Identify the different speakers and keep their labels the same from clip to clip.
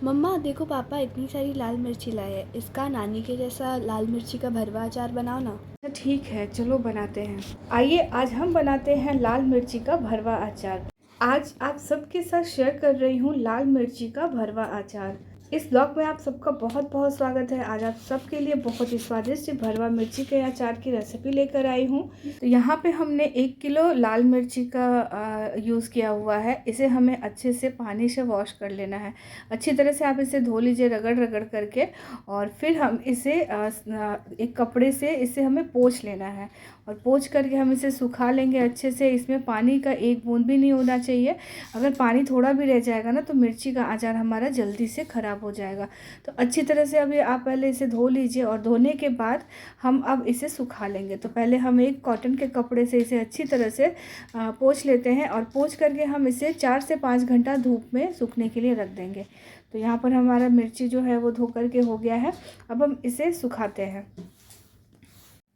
Speaker 1: मम्मा देखो पापा इतनी सारी लाल मिर्ची लाए हैं। इसका नानी के जैसा लाल मिर्ची का भरवा अचार बनाओ ना।
Speaker 2: ठीक है, चलो बनाते हैं। आइए आज हम बनाते हैं लाल मिर्ची का भरवा अचार। आज आप सबके साथ शेयर कर रही हूँ लाल मिर्ची का भरवा अचार। इस ब्लॉग में आप सबका बहुत बहुत स्वागत है। आज आप सबके लिए बहुत ही स्वादिष्ट भरवा मिर्ची के अचार की रेसिपी लेकर आई हूँ। तो यहाँ पे हमने 1 किलो लाल मिर्ची का यूज़ किया हुआ है। इसे हमें अच्छे से पानी से वॉश कर लेना है। अच्छी तरह से आप इसे धो लीजिए रगड़ रगड़ करके, और फिर हम इसे एक कपड़े से इसे हमें पोंछ लेना है, और पोंछ करके हम इसे सुखा लेंगे अच्छे से। इसमें पानी का एक बूंद भी नहीं होना चाहिए। अगर पानी थोड़ा भी रह जाएगा ना तो मिर्ची का अचार हमारा जल्दी से ख़राब हो जाएगा। तो अच्छी तरह से अभी आप पहले इसे धो लीजिए, और धोने के बाद हम अब इसे सुखा लेंगे। तो पहले हम एक कॉटन के कपड़े से इसे अच्छी तरह से पोंछ लेते हैं, और पोंछ करके हम इसे 4 से 5 घंटा धूप में सूखने के लिए रख देंगे। तो यहाँ पर हमारा मिर्ची जो है वो धो करके हो गया है। अब हम इसे सुखाते हैं।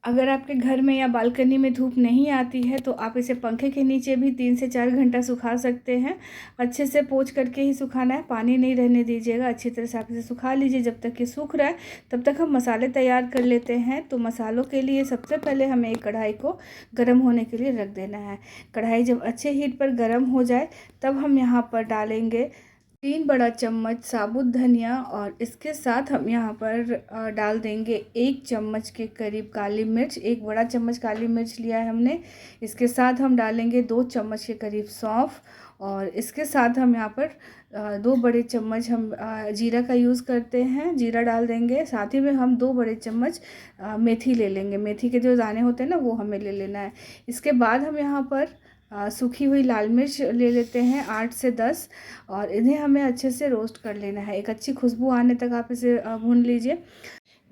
Speaker 2: अगर आपके घर में या बालकनी में धूप नहीं आती है तो आप इसे पंखे के नीचे भी 3 से 4 घंटा सुखा सकते हैं। अच्छे से पोंछ करके ही सुखाना है, पानी नहीं रहने दीजिएगा। अच्छी तरह से आप इसे सुखा लीजिए। जब तक ये सूख रहा है तब तक हम मसाले तैयार कर लेते हैं। तो मसालों के लिए सबसे पहले हमें एक कढ़ाई को गर्म होने के लिए रख देना है। कढ़ाई जब अच्छे हीट पर गर्म हो जाए तब हम यहाँ पर डालेंगे 3 बड़ा चम्मच साबुत धनिया, और इसके साथ हम यहाँ पर डाल देंगे 1 चम्मच के करीब काली मिर्च। 1 बड़ा चम्मच काली मिर्च लिया है हमने। इसके साथ हम डालेंगे 2 चम्मच के करीब सौंफ, और इसके साथ हम यहाँ पर 2 बड़े चम्मच हम जीरा का यूज़ करते हैं, जीरा डाल देंगे। साथ ही में हम 2 बड़े चम्मच मेथी ले लेंगे। मेथी के जो दाने होते हैं ना वो हमें ले लेना है। इसके बाद हम यहाँ पर सूखी हुई लाल मिर्च ले लेते हैं 8 से 10, और इन्हें हमें अच्छे से रोस्ट कर लेना है। एक अच्छी खुशबू आने तक आप इसे भून लीजिए।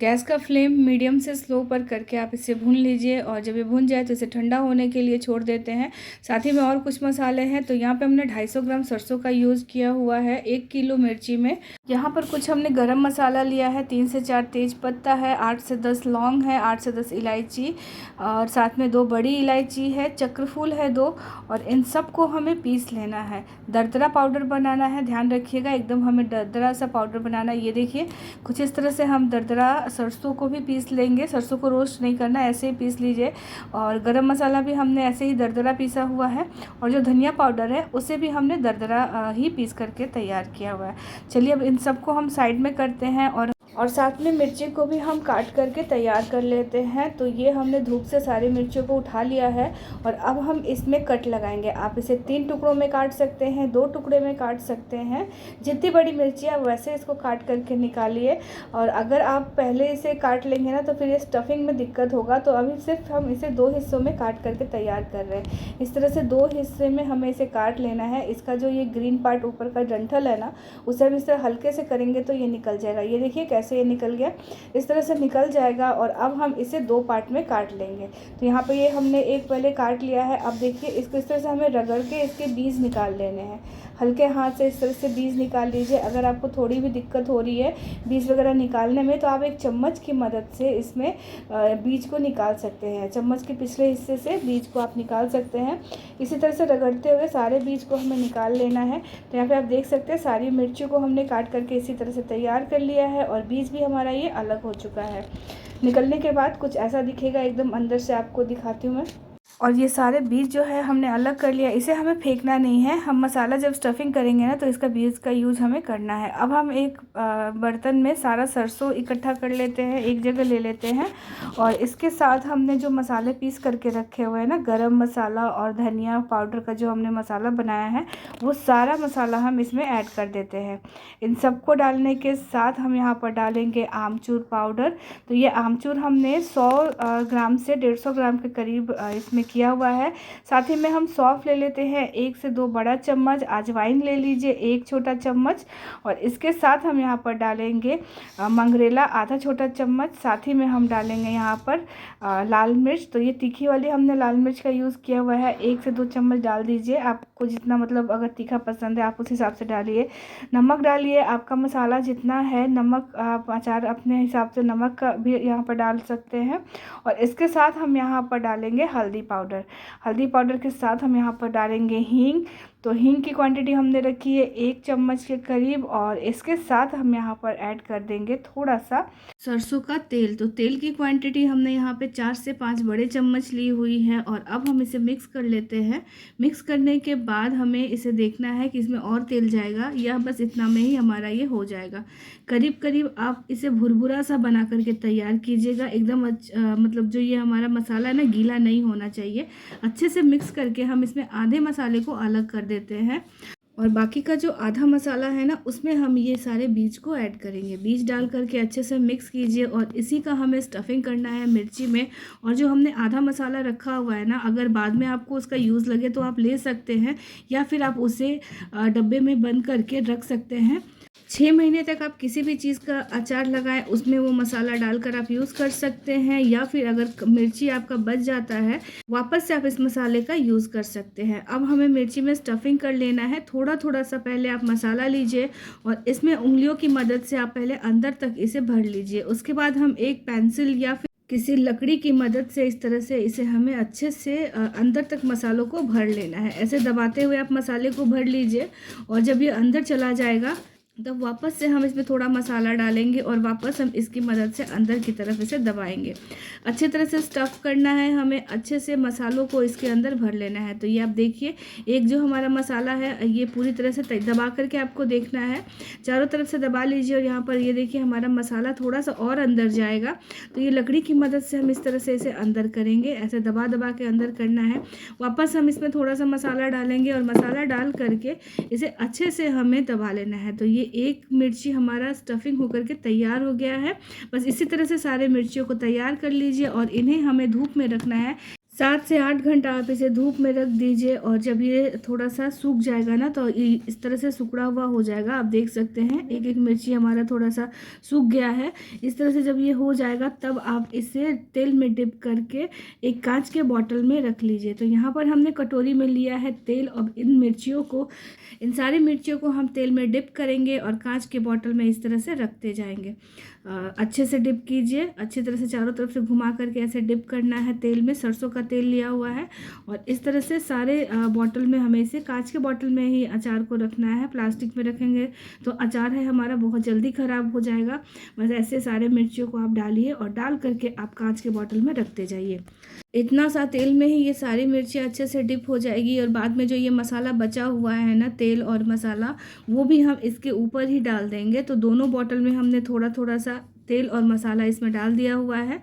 Speaker 2: गैस का फ्लेम मीडियम से स्लो पर करके आप इसे भून लीजिए, और जब ये भून जाए तो इसे ठंडा होने के लिए छोड़ देते हैं। साथ ही में और कुछ मसाले हैं। तो यहाँ पे हमने 250 ग्राम सरसों का यूज़ किया हुआ है 1 किलो मिर्ची में। यहाँ पर कुछ हमने गरम मसाला लिया है, 3 से 4 तेज पत्ता है, 8 से 10 लौंग है, 8 से 10 इलायची, और साथ में 2 बड़ी इलायची है, चक्रफूल है 2, और इन सब को हमें पीस लेना है। दरदरा पाउडर बनाना है, ध्यान रखिएगा एकदम हमें दरदरा सा पाउडर बनाना है। ये देखिए कुछ इस तरह से हम दरदरा सरसों को भी पीस लेंगे। सरसों को रोस्ट नहीं करना, ऐसे ही पीस लीजिए। और गरम मसाला भी हमने ऐसे ही दरदरा पीसा हुआ है, और जो धनिया पाउडर है उसे भी हमने दरदरा ही पीस करके तैयार किया हुआ है। चलिए अब इन सबको हम साइड में करते हैं, और साथ में मिर्ची को भी हम काट करके तैयार कर लेते हैं। तो ये हमने धूप से सारी मिर्चियों को उठा लिया है, और अब हम इसमें कट लगाएंगे। आप इसे 3 टुकड़ों में काट सकते हैं, 2 टुकड़े में काट सकते हैं। जितनी बड़ी मिर्ची है वैसे इसको काट करके निकालिए। और अगर आप पहले इसे काट लेंगे ना तो फिर ये स्टफिंग में दिक्कत होगा। तो अभी सिर्फ हम इसे 2 हिस्सों में काट करके तैयार कर रहे हैं। इस तरह से 2 हिस्से में हमें इसे काट लेना है। इसका जो ये ग्रीन पार्ट ऊपर का डंठल है ना, उसे हम इस तरह हल्के से करेंगे तो ये निकल जाएगा। ये देखिए कैसे ये निकल गया, इस तरह से निकल जाएगा। और अब हम इसे 2 पार्ट में काट लेंगे। तो यहाँ पे ये हमने एक पहले काट लिया है। अब देखिए इसको इस तरह से हमें रगड़ के इसके बीज निकाल लेने हैं। हल्के हाथ से इस तरह से बीज निकाल लीजिए। अगर आपको थोड़ी भी दिक्कत हो रही है बीज वगैरह निकालने में तो आप एक चम्मच की मदद से इसमें बीज को निकाल सकते हैं। चम्मच के पिछले हिस्से से बीज को आप निकाल सकते हैं। इसी तरह से रगड़ते हुए सारे बीज को हमें निकाल लेना है। तो यहाँ पे आप देख सकते हैं सारी मिर्ची को हमने काट करके इसी तरह से तैयार कर लिया है, और बीज भी हमारा ये अलग हो चुका है। निकलने के बाद कुछ ऐसा दिखेगा एकदम अंदर से, आपको दिखाती हूँ मैं। और ये सारे बीज जो है हमने अलग कर लिया। इसे हमें फेंकना नहीं है। हम मसाला जब स्टफिंग करेंगे ना तो इसका बीज का यूज़ हमें करना है। अब हम एक बर्तन में सारा सरसों इकट्ठा कर लेते हैं, एक जगह ले लेते हैं। और इसके साथ हमने जो मसाले पीस करके रखे हुए हैं ना, गरम मसाला और धनिया पाउडर का जो हमने मसाला बनाया है, वो सारा मसाला हम इसमें ऐड कर देते हैं। इन सबको डालने के साथ हम यहाँ पर डालेंगे आमचूर पाउडर। तो ये आमचूर हमने 100 ग्राम से 150 ग्राम के करीब इसमें किया हुआ है। साथ ही में हम सौंफ ले लेते हैं 1 से 2 बड़ा चम्मच, अजवाइन ले लीजिए 1 छोटा चम्मच, और इसके साथ हम यहाँ पर डालेंगे मंगरेला आधा छोटा चम्मच। साथ ही में हम डालेंगे यहाँ पर लाल मिर्च। तो ये तीखी वाली हमने लाल मिर्च का यूज़ किया हुआ है। 1 से 2 चम्मच डाल दीजिए। आपको जितना मतलब अगर तीखा पसंद है आप उस हिसाब से डालिए। नमक डालिए, आपका मसाला जितना है नमक आप अचार अपने हिसाब से नमक का भी यहाँ पर डाल सकते हैं। और इसके साथ हम यहाँ पर डालेंगे हल्दी पाउडर। हल्दी पाउडर के साथ हम यहाँ पर डालेंगे हींग। तो हींग की क्वांटिटी हमने रखी है 1 चम्मच के करीब, और इसके साथ हम यहाँ पर ऐड कर देंगे थोड़ा सा सरसों का तेल। तो तेल की क्वांटिटी हमने यहाँ पे 4 से 5 बड़े चम्मच ली हुई है, और अब हम इसे मिक्स कर लेते हैं। मिक्स करने के बाद हमें इसे देखना है कि इसमें और तेल जाएगा या बस इतना में ही हमारा ये हो जाएगा। करीब करीब आप इसे भुरभुरा सा बना करके तैयार कीजिएगा। एकदम मतलब जो ये हमारा मसाला है ना, गीला नहीं होना चाहिए। अच्छे से मिक्स करके हम इसमें आधे मसाले को अलग कर देते हैं, और बाकी का जो आधा मसाला है ना, उसमें हम ये सारे बीज को ऐड करेंगे। बीज डाल करके अच्छे से मिक्स कीजिए, और इसी का हमें स्टफिंग करना है मिर्ची में। और जो हमने आधा मसाला रखा हुआ है ना, अगर बाद में आपको उसका यूज़ लगे तो आप ले सकते हैं, या फिर आप उसे डब्बे में बंद करके रख सकते हैं। 6 महीने तक आप किसी भी चीज़ का अचार लगाएं, उसमें वो मसाला डालकर आप यूज़ कर सकते हैं, या फिर अगर मिर्ची आपका बच जाता है, वापस से आप इस मसाले का यूज़ कर सकते हैं। अब हमें मिर्ची में स्टफिंग कर लेना है। थोड़ा थोड़ा सा पहले आप मसाला लीजिए, और इसमें उंगलियों की मदद से आप पहले अंदर तक इसे भर लीजिए। उसके बाद हम एक पेंसिल या फिर किसी लकड़ी की मदद से इस तरह से इसे हमें अच्छे से अंदर तक मसालों को भर लेना है। ऐसे दबाते हुए आप मसाले को भर लीजिए, और जब ये अंदर चला जाएगा तब वापस से हम इसमें थोड़ा मसाला डालेंगे, और वापस हम इसकी मदद से अंदर की तरफ इसे दबाएंगे। अच्छे तरह से स्टफ़ करना है हमें, अच्छे से मसालों को इसके अंदर भर लेना है। तो ये आप देखिए, एक जो हमारा मसाला है ये पूरी तरह से दबा करके आपको देखना है, चारों तरफ से दबा लीजिए। और यहाँ पर ये देखिए हमारा मसाला थोड़ा सा और अंदर जाएगा, तो ये लकड़ी की मदद से हम इस तरह से इसे अंदर करेंगे। ऐसे दबा दबा के अंदर करना है। वापस हम इसमें थोड़ा सा मसाला डालेंगे, और मसाला डाल करके इसे अच्छे से हमें दबा लेना है। तो ये एक मिर्ची हमारा स्टफिंग होकर के तैयार हो गया है। बस इसी तरह से सारे मिर्चियों को तैयार कर लीजिए, और इन्हें हमें धूप में रखना है। 7 से 8 घंटा आप इसे धूप में रख दीजिए, और जब ये थोड़ा सा सूख जाएगा ना, तो इस तरह से सिकुड़ा हुआ हो जाएगा। आप देख सकते हैं एक एक मिर्ची हमारा थोड़ा सा सूख गया है। इस तरह से जब ये हो जाएगा, तब आप इसे तेल में डिप करके एक कांच के बॉटल में रख लीजिए। तो यहाँ पर हमने कटोरी में लिया है तेल। अब इन सारी मिर्चियों को हम तेल में डिप करेंगे, और कांच के बॉटल में इस तरह से रखते जाएंगे। अच्छे से डिप कीजिए, अच्छी तरह से चारों तरफ से घुमा करके ऐसे डिप करना है तेल में। सरसों का तेल लिया हुआ है, और इस तरह से सारे बॉटल में हमें इसे कांच के बॉटल में ही अचार को रखना है। प्लास्टिक में रखेंगे तो अचार है हमारा बहुत जल्दी ख़राब हो जाएगा। बस ऐसे सारे मिर्चियों को आप डालिए, और डाल करके आप कांच के बॉटल में रखते जाइए। इतना सा तेल में ही ये सारी मिर्ची अच्छे से डिप हो जाएगी, और बाद में जो ये मसाला बचा हुआ है ना, तेल और मसाला, वो भी हम इसके ऊपर ही डाल देंगे। तो दोनों बॉटल में हमने थोड़ा थोड़ा सा तेल और मसाला इसमें डाल दिया हुआ है।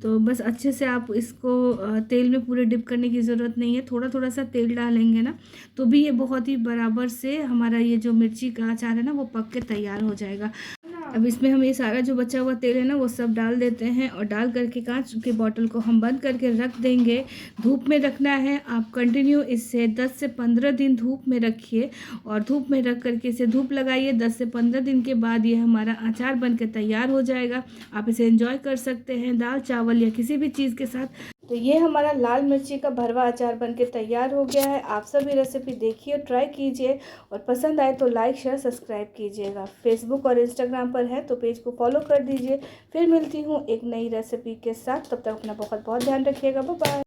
Speaker 2: तो बस अच्छे से आप इसको तेल में पूरे डिप करने की ज़रूरत नहीं है। थोड़ा थोड़ा सा तेल डालेंगे ना, तो भी ये बहुत ही बराबर से हमारा ये जो मिर्ची का अचार है ना, वो पक के तैयार हो जाएगा। अब इसमें हम ये सारा जो बचा हुआ तेल है ना, वो सब डाल देते हैं, और डाल करके कांच के बॉटल को हम बंद करके रख देंगे। धूप में रखना है। आप कंटिन्यू इससे 10 से 15 दिन धूप में रखिए, और धूप में रख करके इसे धूप लगाइए। 10 से 15 दिन के बाद ये हमारा अचार बन के तैयार हो जाएगा। आप इसे एंजॉय कर सकते हैं दाल चावल या किसी भी चीज़ के साथ। तो ये हमारा लाल मिर्ची का भरवा अचार बनके तैयार हो गया है। आप सभी रेसिपी देखिए, ट्राई कीजिए, और पसंद आए तो लाइक शेयर सब्सक्राइब कीजिएगा। फेसबुक और इंस्टाग्राम पर है तो पेज को फॉलो कर दीजिए। फिर मिलती हूँ एक नई रेसिपी के साथ। तब तक अपना बहुत बहुत ध्यान रखिएगा। Bye bye.